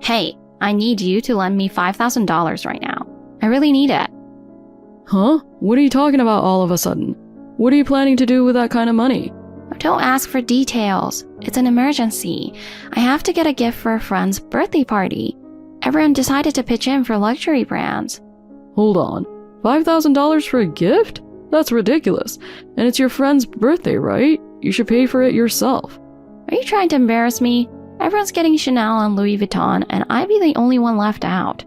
Hey, I need you to lend me $5,000 right now. I really need it. Huh? What are you talking about all of a sudden? What are you planning to do with that kind of money? Don't ask for details. It's an emergency. I have to get a gift for a friend's birthday party. Everyone decided to pitch in for luxury brands. Hold on. $5,000 for a gift? That's ridiculous. And it's your friend's birthday, right? You should pay for it yourself. Are you trying to embarrass me? Everyone's getting Chanel and Louis Vuitton, and I'd be the only one left out.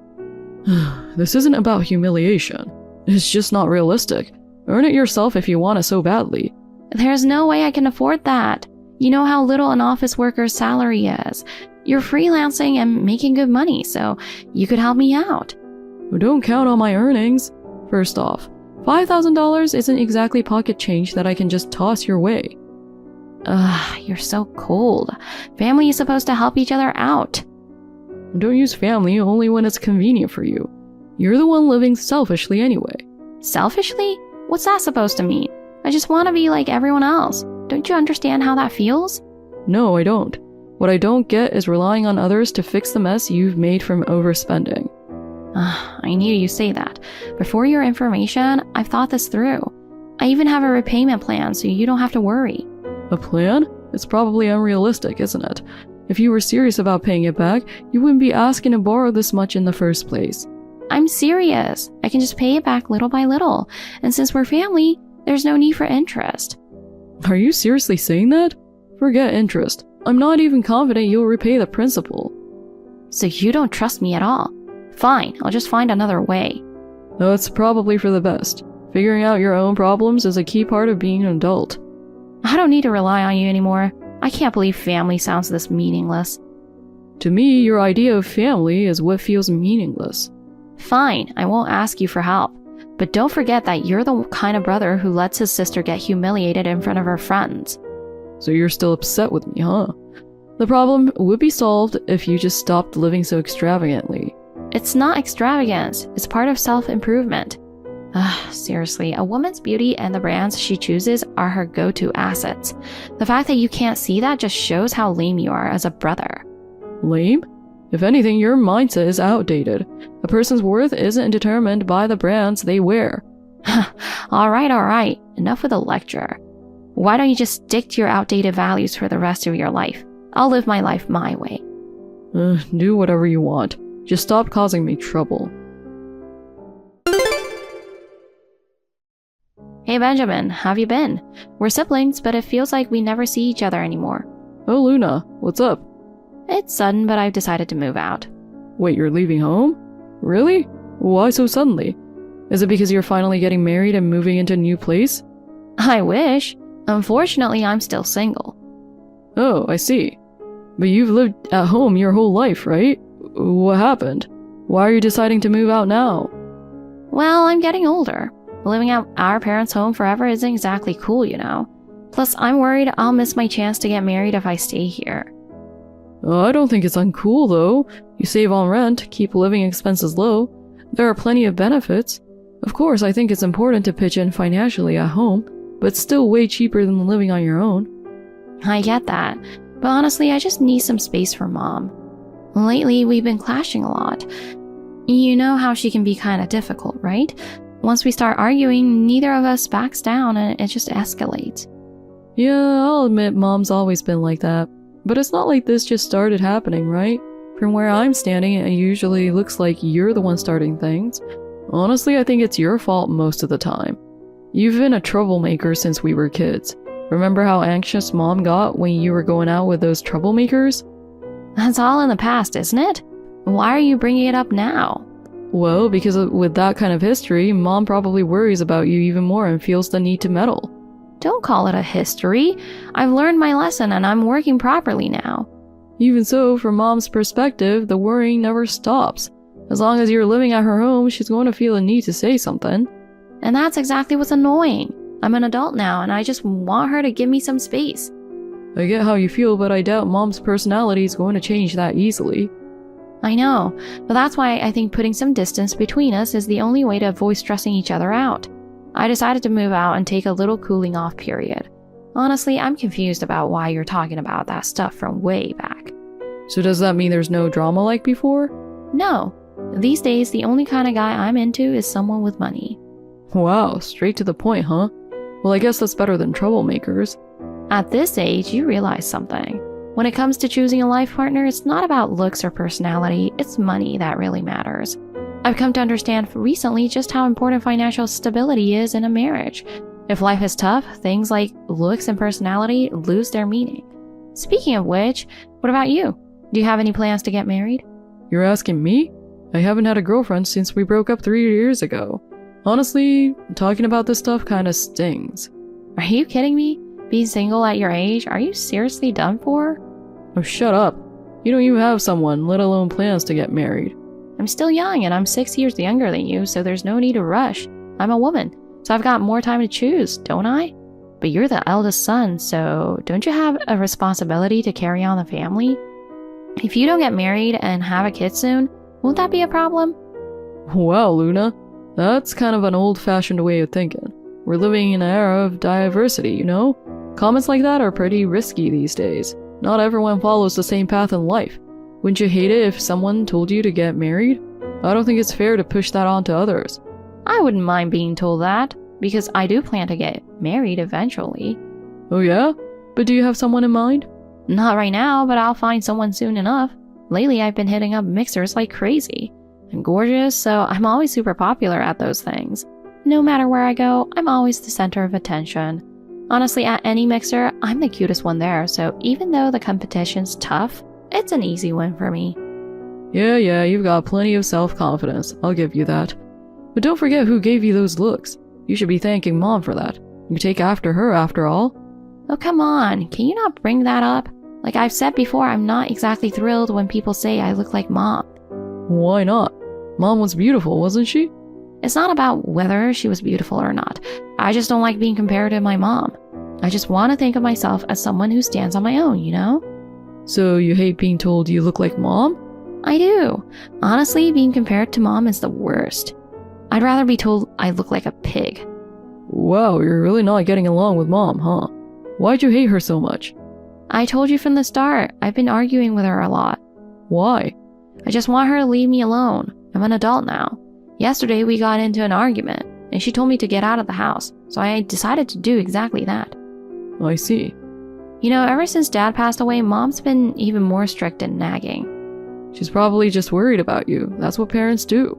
This isn't about humiliation. It's just not realistic. Earn it yourself if you want it so badly. There's no way I can afford that. You know how little an office worker's salary is. You're freelancing and making good money, so you could help me out. Well, don't count on my earnings. First off, $5,000 isn't exactly pocket change that I can just toss your way. Ugh, you're so cold. Family is supposed to help each other out. Don't use family only when it's convenient for you. You're the one living selfishly anyway. Selfishly? What's that supposed to mean? I just want to be like everyone else. Don't you understand how that feels? No, I don't. What I don't get is relying on others to fix the mess you've made from overspending. I knew you'd say that. But for your information, I've thought this through. I even have a repayment plan so you don't have to worry. A plan? It's probably unrealistic, isn't it? If you were serious about paying it back, you wouldn't be asking to borrow this much in the first place. I'm serious. I can just pay it back little by little. And since we're family, there's no need for interest. Are you seriously saying that? Forget interest. I'm not even confident you'll repay the principal. So you don't trust me at all? Fine, I'll just find another way. That's probably for the best. Figuring out your own problems is a key part of being an adult. I don't need to rely on you anymore. I can't believe family sounds this meaningless. To me, your idea of family is what feels meaningless. Fine, I won't ask you for help. But don't forget that you're the kind of brother who lets his sister get humiliated in front of her friends. So you're still upset with me, huh? The problem would be solved if you just stopped living so extravagantly. It's not extravagance. It's part of self-improvement. Seriously, a woman's beauty and the brands she chooses are her go-to assets. The fact that you can't see that just shows how lame you are as a brother. Lame? If anything, your mindset is outdated. A person's worth isn't determined by the brands they wear. All right. Enough with the lecture. Why don't you just stick to your outdated values for the rest of your life? I'll live my life my way. Do whatever you want. Just stop causing me trouble. Hey Benjamin, how have you been? We're siblings, but it feels like we never see each other anymore. Oh, Luna, what's up? It's sudden, but I've decided to move out. Wait, you're leaving home? Really? Why so suddenly? Is it because you're finally getting married and moving into a new place? I wish. Unfortunately, I'm still single. Oh, I see. But you've lived at home your whole life, right? What happened? Why are you deciding to move out now? Well, I'm getting older. Living at our parents' home forever isn't exactly cool, you know. Plus, I'm worried I'll miss my chance to get married if I stay here. I don't think it's uncool, though. You save on rent, keep living expenses low. There are plenty of benefits. Of course, I think it's important to pitch in financially at home, but it's still way cheaper than living on your own. I get that, but honestly, I just need some space for Mom. Lately, we've been clashing a lot. You know how she can be kind of difficult, right? Once we start arguing, neither of us backs down and it just escalates. Yeah, I'll admit Mom's always been like that. But it's not like this just started happening, right? From where I'm standing, it usually looks like you're the one starting things. Honestly, I think it's your fault most of the time. You've been a troublemaker since we were kids. Remember how anxious Mom got when you were going out with those troublemakers? That's all in the past, isn't it? Why are you bringing it up now? Well, because with that kind of history, Mom probably worries about you even more and feels the need to meddle. Don't call it a history. I've learned my lesson and I'm working properly now. Even so, from Mom's perspective, the worrying never stops. As long as you're living at her home, she's going to feel a need to say something. And that's exactly what's annoying. I'm an adult now and I just want her to give me some space. I get how you feel, but I doubt Mom's personality is going to change that easily. I know, but that's why I think putting some distance between us is the only way to avoid stressing each other out. I decided to move out and take a little cooling off period. Honestly, I'm confused about why you're talking about that stuff from way back. So does that mean there's no drama like before? No. These days, the only kind of guy I'm into is someone with money. Wow, straight to the point, huh? Well, I guess that's better than troublemakers. At this age, you realize something. When it comes to choosing a life partner, it's not about looks or personality, it's money that really matters. I've come to understand recently just how important financial stability is in a marriage. If life is tough, things like looks and personality lose their meaning. Speaking of which, what about you? Do you have any plans to get married? You're asking me? I haven't had a girlfriend since we broke up 3 years ago. Honestly, talking about this stuff kinda stings. Are you kidding me? Being single at your age? Are you seriously done for? Oh, shut up. You don't even have someone, let alone plans to get married. I'm still young and I'm 6 years younger than you, so there's no need to rush. I'm a woman, so I've got more time to choose, don't I? But you're the eldest son, so don't you have a responsibility to carry on the family? If you don't get married and have a kid soon, won't that be a problem? Wow, Luna. That's kind of an old-fashioned way of thinking. We're living in an era of diversity, you know? Comments like that are pretty risky these days. Not everyone follows the same path in life. Wouldn't you hate it if someone told you to get married? I don't think it's fair to push that on to others. I wouldn't mind being told that, because I do plan to get married eventually. Oh yeah? But do you have someone in mind? Not right now, but I'll find someone soon enough. Lately, I've been hitting up mixers like crazy. I'm gorgeous, so I'm always super popular at those things. No matter where I go, I'm always the center of attention. Honestly, at any mixer, I'm the cutest one there, so even though the competition's tough, it's an easy win for me. Yeah, you've got plenty of self-confidence, I'll give you that. But don't forget who gave you those looks. You should be thanking Mom for that. You take after her, after all. Oh, come on, can you not bring that up? Like I've said before, I'm not exactly thrilled when people say I look like Mom. Why not? Mom was beautiful, wasn't she? It's not about whether she was beautiful or not. I just don't like being compared to my mom. I just want to think of myself as someone who stands on my own, you know? So you hate being told you look like Mom? I do. Honestly, being compared to Mom is the worst. I'd rather be told I look like a pig. Wow, you're really not getting along with Mom, huh? Why'd you hate her so much? I told you from the start, I've been arguing with her a lot. Why? I just want her to leave me alone. I'm an adult now. Yesterday we got into an argument, and she told me to get out of the house, so I decided to do exactly that. I see. You know, ever since Dad passed away, Mom's been even more strict and nagging. She's probably just worried about you. That's what parents do.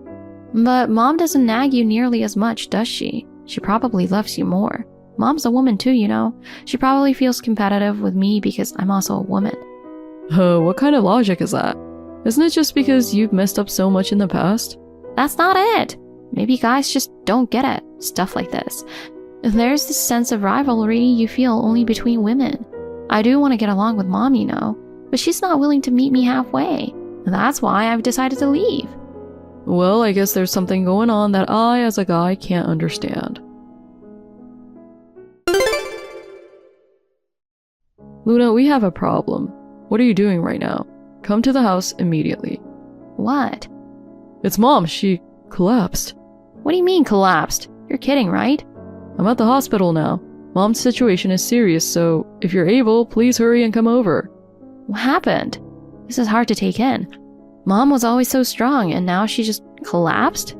But Mom doesn't nag you nearly as much, does she? She probably loves you more. Mom's a woman too, you know. She probably feels competitive with me because I'm also a woman. What kind of logic is that? Isn't it just because you've messed up so much in the past? That's not it. Maybe guys just don't get it. Stuff like this. There's this sense of rivalry you feel only between women. I do want to get along with Mom, you know, but she's not willing to meet me halfway. That's why I've decided to leave. Well, I guess there's something going on that I, as a guy, can't understand. Luna, we have a problem. What are you doing right now? Come to the house immediately. What? It's Mom. She collapsed. What do you mean collapsed? You're kidding, right? I'm at the hospital now. Mom's situation is serious, so if you're able, please hurry and come over. What happened? This is hard to take in. Mom was always so strong, and now she just collapsed?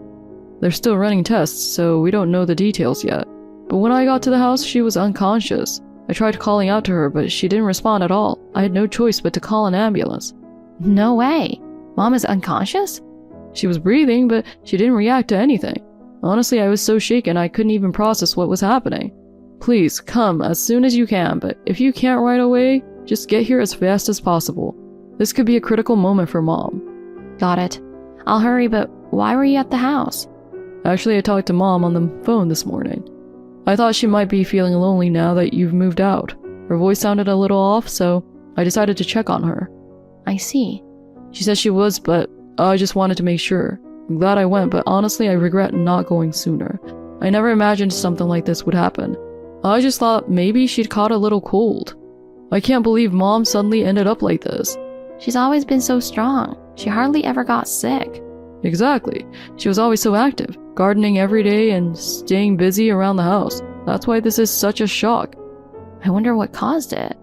They're still running tests, so we don't know the details yet. But when I got to the house, she was unconscious. I tried calling out to her, but she didn't respond at all. I had no choice but to call an ambulance. No way. Mom is unconscious? She was breathing, but she didn't react to anything. Honestly, I was so shaken I couldn't even process what was happening. Please, come as soon as you can, but if you can't right away, just get here as fast as possible. This could be a critical moment for Mom. Got it. I'll hurry, but why were you at the house? Actually, I talked to Mom on the phone this morning. I thought she might be feeling lonely now that you've moved out. Her voice sounded a little off, so I decided to check on her. I see. She said she was, but I just wanted to make sure. I'm glad I went, but honestly, I regret not going sooner. I never imagined something like this would happen. I just thought maybe she'd caught a little cold. I can't believe Mom suddenly ended up like this. She's always been so strong. She hardly ever got sick. Exactly. She was always so active, gardening every day and staying busy around the house. That's why this is such a shock. I wonder what caused it.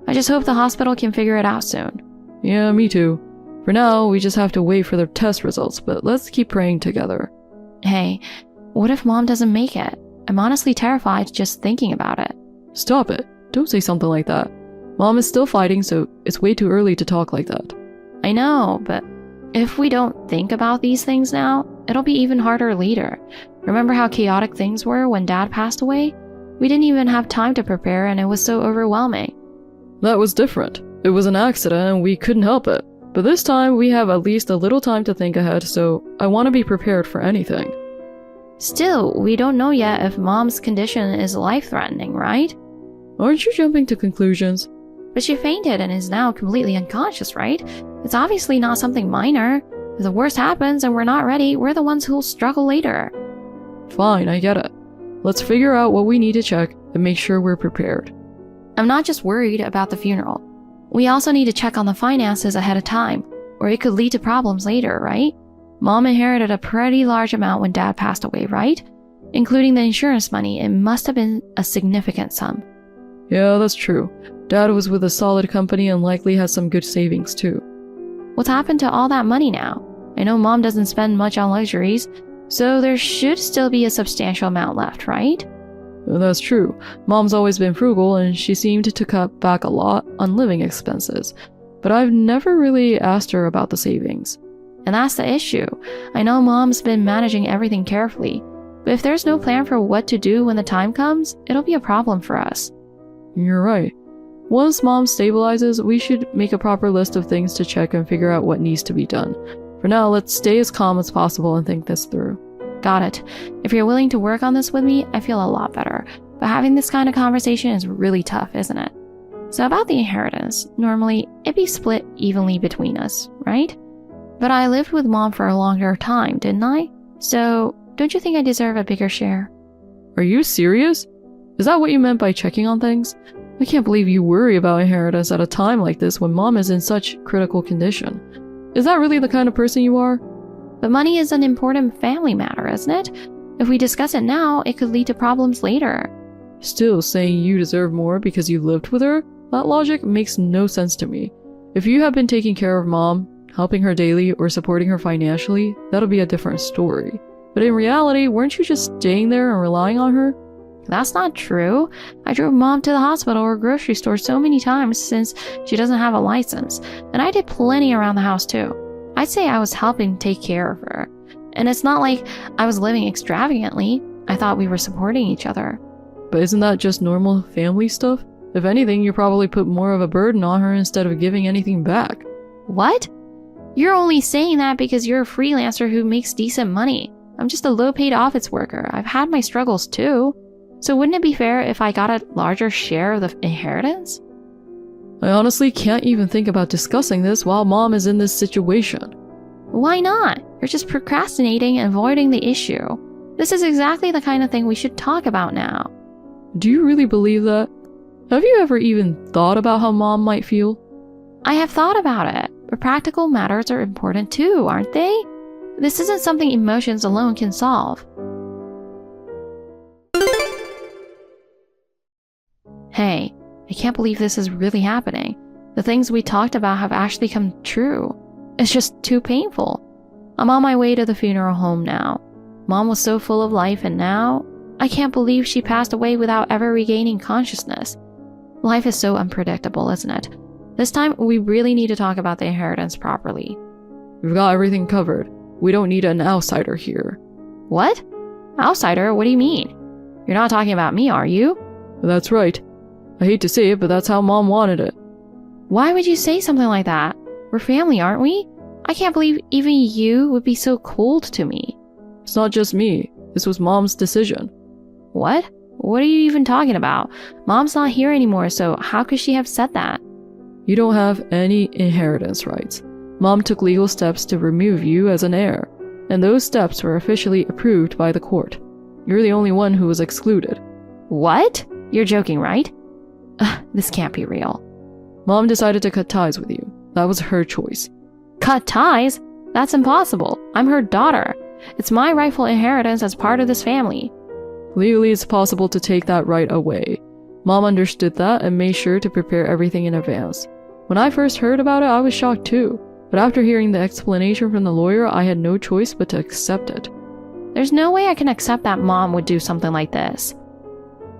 I just hope the hospital can figure it out soon. Yeah, me too. For now, we just have to wait for the test results, but let's keep praying together. Hey, what if Mom doesn't make it? I'm honestly terrified just thinking about it. Stop it. Don't say something like that. Mom is still fighting, so it's way too early to talk like that. I know, but if we don't think about these things now, it'll be even harder later. Remember how chaotic things were when Dad passed away? We didn't even have time to prepare and it was so overwhelming. That was different. It was an accident and we couldn't help it. But this time we have at least a little time to think ahead, so I want to be prepared for anything. Still, we don't know yet if Mom's condition is life-threatening, right? Aren't you jumping to conclusions? But she fainted and is now completely unconscious, right? It's obviously not something minor. If the worst happens and we're not ready, we're the ones who'll struggle later. Fine, I get it. Let's figure out what we need to check and make sure we're prepared. I'm not just worried about the funeral. We also need to check on the finances ahead of time, or it could lead to problems later, right? Mom inherited a pretty large amount when Dad passed away, right? Including the insurance money, it must have been a significant sum. Yeah, that's true. Dad was with a solid company and likely has some good savings too. What's happened to all that money now? I know Mom doesn't spend much on luxuries, so there should still be a substantial amount left, right? That's true. Mom's always been frugal and she seemed to cut back a lot on living expenses. But I've never really asked her about the savings. And that's the issue. I know Mom's been managing everything carefully, but if there's no plan for what to do when the time comes, it'll be a problem for us. You're right. Once Mom stabilizes, we should make a proper list of things to check and figure out what needs to be done. For now, let's stay as calm as possible and think this through. Got it. If you're willing to work on this with me, I feel a lot better. But having this kind of conversation is really tough, isn't it? So about the inheritance, normally it'd be split evenly between us, right? But I lived with Mom for a longer time, didn't I? So don't you think I deserve a bigger share? Are you serious? Is that what you meant by checking on things? I can't believe you worry about inheritance at a time like this when Mom is in such critical condition. Is that really the kind of person you are? But money is an important family matter, isn't it? If we discuss it now, it could lead to problems later. Still, saying you deserve more because you lived with her? That logic makes no sense to me. If you have been taking care of Mom, helping her daily, or supporting her financially, that'll be a different story. But in reality, weren't you just staying there and relying on her? That's not true. I drove Mom to the hospital or grocery store so many times since she doesn't have a license. And I did plenty around the house too. I'd say I was helping take care of her. And it's not like I was living extravagantly. I thought we were supporting each other. But isn't that just normal family stuff? If anything, you probably put more of a burden on her instead of giving anything back. What? You're only saying that because you're a freelancer who makes decent money. I'm just a low-paid office worker. I've had my struggles too. So wouldn't it be fair if I got a larger share of the inheritance? I honestly can't even think about discussing this while Mom is in this situation. Why not? You're just procrastinating and avoiding the issue. This is exactly the kind of thing we should talk about now. Do you really believe that? Have you ever even thought about how Mom might feel? I have thought about it, but practical matters are important too, aren't they? This isn't something emotions alone can solve. Hey, I can't believe this is really happening. The things we talked about have actually come true. It's just too painful. I'm on my way to the funeral home now. Mom was so full of life and now, I can't believe she passed away without ever regaining consciousness. Life is so unpredictable, isn't it? This time, we really need to talk about the inheritance properly. We've got everything covered. We don't need an outsider here. What? Outsider? What do you mean? You're not talking about me, are you? That's right. I hate to say it, but that's how Mom wanted it. Why would you say something like that? We're family, aren't we? I can't believe even you would be so cold to me. It's not just me. This was Mom's decision. What? What are you even talking about? Mom's not here anymore, so how could she have said that? You don't have any inheritance rights. Mom took legal steps to remove you as an heir, and those steps were officially approved by the court. You're the only one who was excluded. What? You're joking, right? This can't be real. Mom decided to cut ties with you. That was her choice. Cut ties? That's impossible. I'm her daughter. It's my rightful inheritance as part of this family. Legally, it's possible to take that right away. Mom understood that and made sure to prepare everything in advance. When I first heard about it, I was shocked too. But after hearing the explanation from the lawyer, I had no choice but to accept it. There's no way I can accept that Mom would do something like this.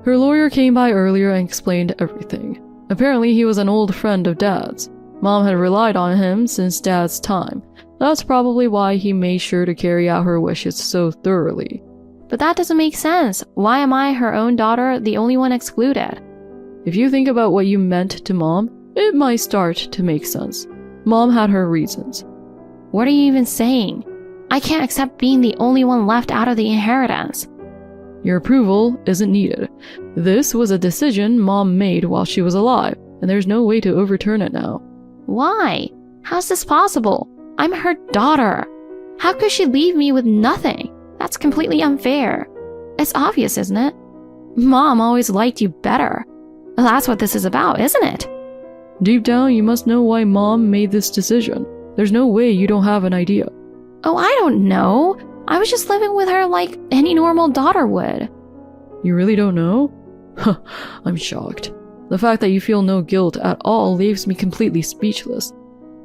Her lawyer came by earlier and explained everything. Apparently, he was an old friend of Dad's. Mom had relied on him since Dad's time. That's probably why he made sure to carry out her wishes so thoroughly. But that doesn't make sense. Why am I, her own daughter, the only one excluded? If you think about what you meant to Mom, it might start to make sense. Mom had her reasons. What are you even saying? I can't accept being the only one left out of the inheritance. Your approval isn't needed. This was a decision Mom made while she was alive, and there's no way to overturn it now. Why? How's this possible? I'm her daughter. How could she leave me with nothing? That's completely unfair. It's obvious, isn't it? Mom always liked you better. That's what this is about, isn't it? Deep down, you must know why Mom made this decision. There's no way you don't have an idea. Oh, I don't know. I was just living with her like any normal daughter would. You really don't know? I'm shocked. The fact that you feel no guilt at all leaves me completely speechless.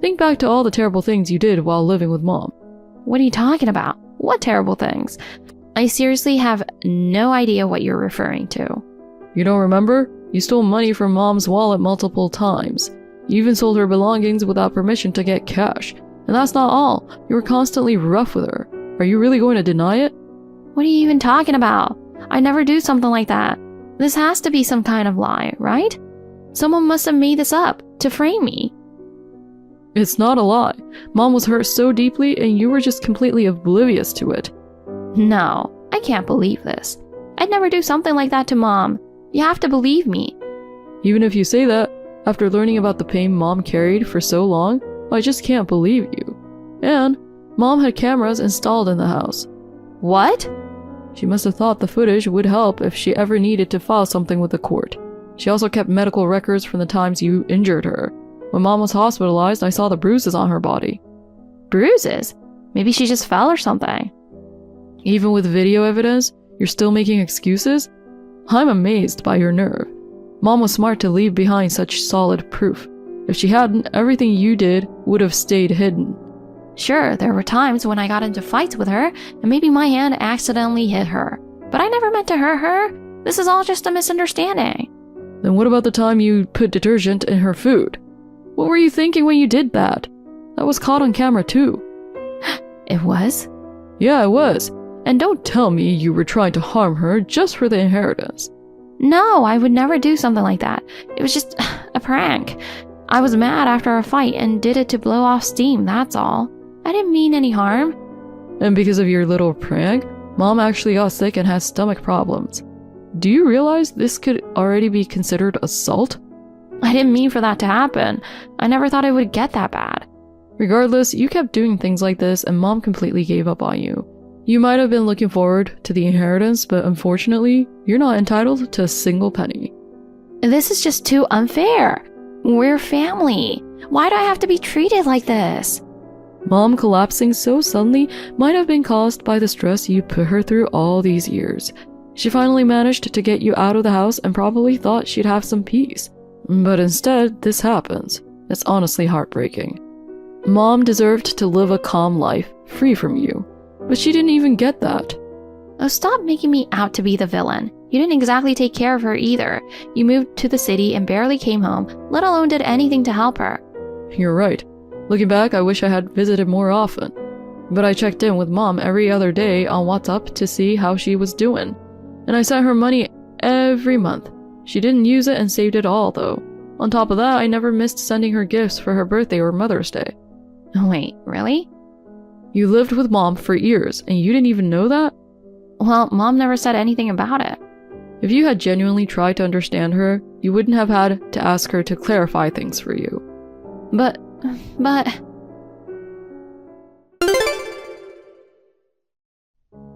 Think back to all the terrible things you did while living with Mom. What are you talking about? What terrible things? I seriously have no idea what you're referring to. You don't remember? You stole money from Mom's wallet multiple times. You even sold her belongings without permission to get cash. And that's not all. You were constantly rough with her. Are you really going to deny it? What are you even talking about? I never do something like that. This has to be some kind of lie, right? Someone must have made this up to frame me. It's not a lie. Mom was hurt so deeply and you were just completely oblivious to it. No, I can't believe this. I'd never do something like that to Mom. You have to believe me. Even if you say that, after learning about the pain Mom carried for so long, I just can't believe you. And Mom had cameras installed in the house. What? She must have thought the footage would help if she ever needed to file something with the court. She also kept medical records from the times you injured her. When Mom was hospitalized, I saw the bruises on her body. Bruises? Maybe she just fell or something. Even with video evidence, you're still making excuses? I'm amazed by your nerve. Mom was smart to leave behind such solid proof. If she hadn't, everything you did would have stayed hidden. Sure, there were times when I got into fights with her, and maybe my hand accidentally hit her. But I never meant to hurt her. This is all just a misunderstanding. Then what about the time you put detergent in her food? What were you thinking when you did that? That was caught on camera too. It was? Yeah, it was. And don't tell me you were trying to harm her just for the inheritance. No, I would never do something like that. It was just a prank. I was mad after a fight and did it to blow off steam, that's all. I didn't mean any harm. And because of your little prank, Mom actually got sick and has stomach problems. Do you realize this could already be considered assault? I didn't mean for that to happen. I never thought it would get that bad. Regardless, you kept doing things like this and Mom completely gave up on you. You might have been looking forward to the inheritance, but unfortunately, you're not entitled to a single penny. This is just too unfair. We're family. Why do I have to be treated like this? Mom collapsing so suddenly might have been caused by the stress you put her through all these years. She finally managed to get you out of the house and probably thought she'd have some peace. But instead, this happens. It's honestly heartbreaking. Mom deserved to live a calm life, free from you. But she didn't even get that. Oh, stop making me out to be the villain. You didn't exactly take care of her either. You moved to the city and barely came home, let alone did anything to help her. You're right. Looking back, I wish I had visited more often. But I checked in with Mom every other day on WhatsApp to see how she was doing. And I sent her money every month. She didn't use it and saved it all, though. On top of that, I never missed sending her gifts for her birthday or Mother's Day. Oh, wait, really? You lived with Mom for years, and you didn't even know that? Well, Mom never said anything about it. If you had genuinely tried to understand her, you wouldn't have had to ask her to clarify things for you. But...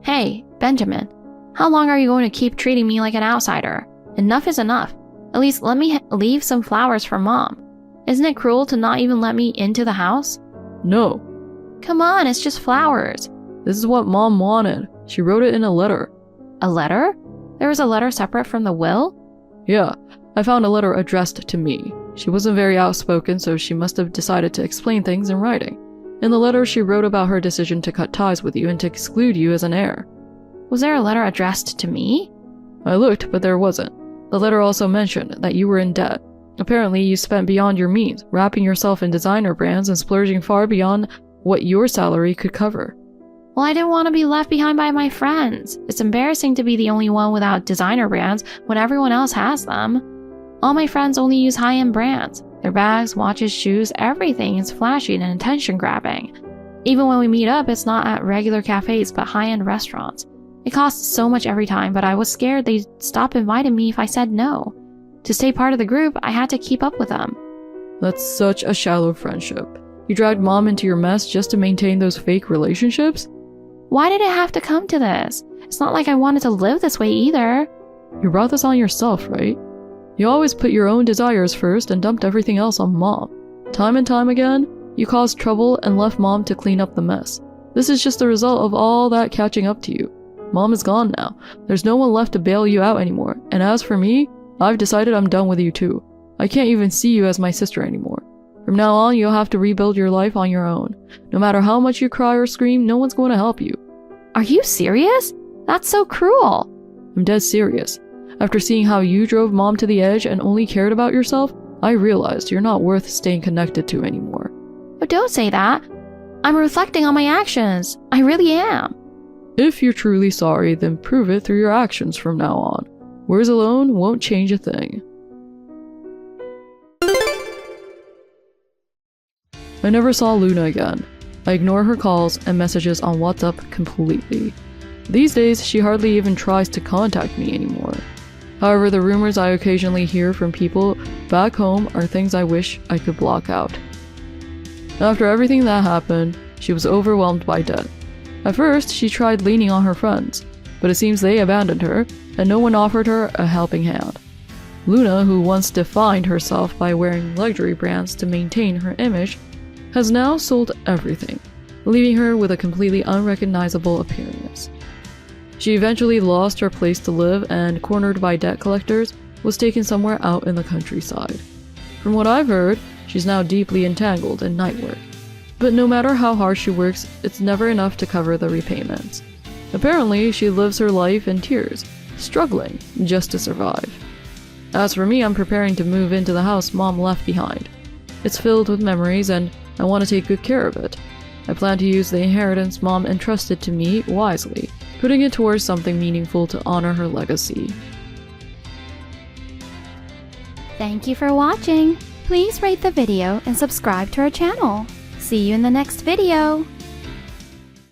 Hey, Benjamin. How long are you going to keep treating me like an outsider? Enough is enough. At least let me leave some flowers for Mom. Isn't it cruel to not even let me into the house? No. Come on, it's just flowers. This is what Mom wanted. She wrote it in a letter. A letter? There was a letter separate from the will? Yeah, I found a letter addressed to me. She wasn't very outspoken, so she must have decided to explain things in writing. In the letter, she wrote about her decision to cut ties with you and to exclude you as an heir. Was there a letter addressed to me? I looked, but there wasn't. The letter also mentioned that you were in debt. Apparently, you spent beyond your means, wrapping yourself in designer brands and splurging far beyond what your salary could cover. Well, I didn't want to be left behind by my friends. It's embarrassing to be the only one without designer brands when everyone else has them. All my friends only use high-end brands. Their bags, watches, shoes, everything is flashy and attention-grabbing. Even when we meet up, it's not at regular cafes but high-end restaurants. It costs so much every time, but I was scared they'd stop inviting me if I said no. To stay part of the group, I had to keep up with them. That's such a shallow friendship. You dragged Mom into your mess just to maintain those fake relationships? Why did it have to come to this? It's not like I wanted to live this way either. You brought this on yourself, right? You always put your own desires first and dumped everything else on Mom. Time and time again, you caused trouble and left Mom to clean up the mess. This is just the result of all that catching up to you. Mom is gone now. There's no one left to bail you out anymore. And as for me, I've decided I'm done with you too. I can't even see you as my sister anymore. From now on, you'll have to rebuild your life on your own. No matter how much you cry or scream, no one's going to help you. Are you serious? That's so cruel. I'm dead serious. After seeing how you drove Mom to the edge and only cared about yourself, I realized you're not worth staying connected to anymore. But don't say that. I'm reflecting on my actions. I really am. If you're truly sorry, then prove it through your actions from now on. Words alone won't change a thing. I never saw Luna again. I ignore her calls and messages on WhatsApp completely. These days, she hardly even tries to contact me anymore. However, the rumors I occasionally hear from people back home are things I wish I could block out. After everything that happened, she was overwhelmed by debt. At first, she tried leaning on her friends, but it seems they abandoned her, and no one offered her a helping hand. Luna, who once defined herself by wearing luxury brands to maintain her image, has now sold everything, leaving her with a completely unrecognizable appearance. She eventually lost her place to live and, cornered by debt collectors, was taken somewhere out in the countryside. From what I've heard, she's now deeply entangled in night work. But no matter how hard she works, it's never enough to cover the repayments. Apparently, she lives her life in tears, struggling just to survive. As for me, I'm preparing to move into the house Mom left behind. It's filled with memories and I want to take good care of it. I plan to use the inheritance Mom entrusted to me wisely, putting it towards something meaningful to honor her legacy. Thank you for watching. Please rate the video and subscribe to our channel. See you in the next video.